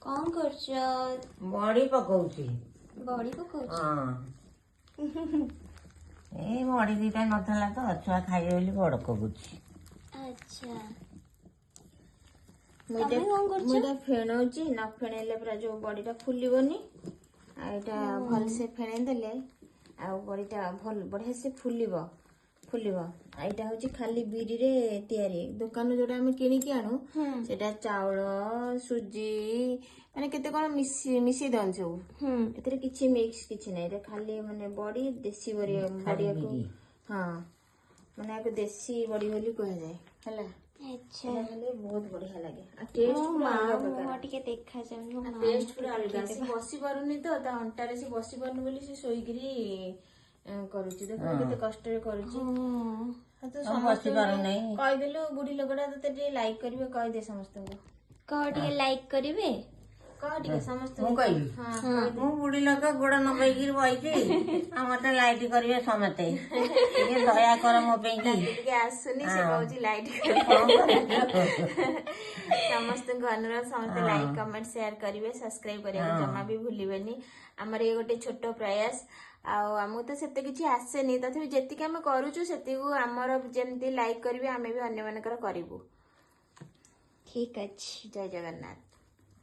कौन करछ बड़ी पकौची बड़ी पकौछ हाँ ए बड़ी दीटा नथला तो छुआ खाइबे बोली बड़ पकौची अच्छा मुझे फेणौची न फेणेले पूरा जो बड़ीटा फुलिबनी आ एटा भल से फेणे देले आ बड़ीटा भल बढ़िया से फुलिब एटा होची खाली बिरी रे तयारी दुकान जोटा हम किनी की आनु सेटा चाउल सुजी माने केते कोन मिसी दन सब एतरे किछि मिक्स किछि नै रे खाली माने बड़ी देसी बड़ी को हां माने आको देसी बड़ी बोली कह जाय हला अच्छा बहुत बढ़िया लगे आ टेस्ट पूरा अलग प्रकार टिके देखा जाऊ टेस्ट पूरा अलग से बसी पारुनी तो ता अंटारे से बसी पारुनी बोली से सोईगिरी करूची देखो केते कष्ट रे करूची तो समस्त कहि देलु बुढ़ी लोकटा तते लाइक करिवे कहि दे समस्त को कह टिके लाइक करिवे कह टिके समस्त मु कहली मु बुढ़ी लोक गोड़ नबैगिर बइची हमते लाइट करिवे समते ये दया कर मो पे की टिके आसुनी से कहूची लाइट समस्त को अनुरोध समस्त लाइक कमेंट शेयर करिवे सब्सक्राइब करिया जमा भी भूलिबेनी हमर ये गोटे छोट प्रयास आमको तो सेते किछि आसेनी तथि जेतिक आम करूछु सेतिकु हमर जेमति लाइक करिवे आमे भी अन्य मानकर करिवु ठीक अछि जय जगन्नाथ।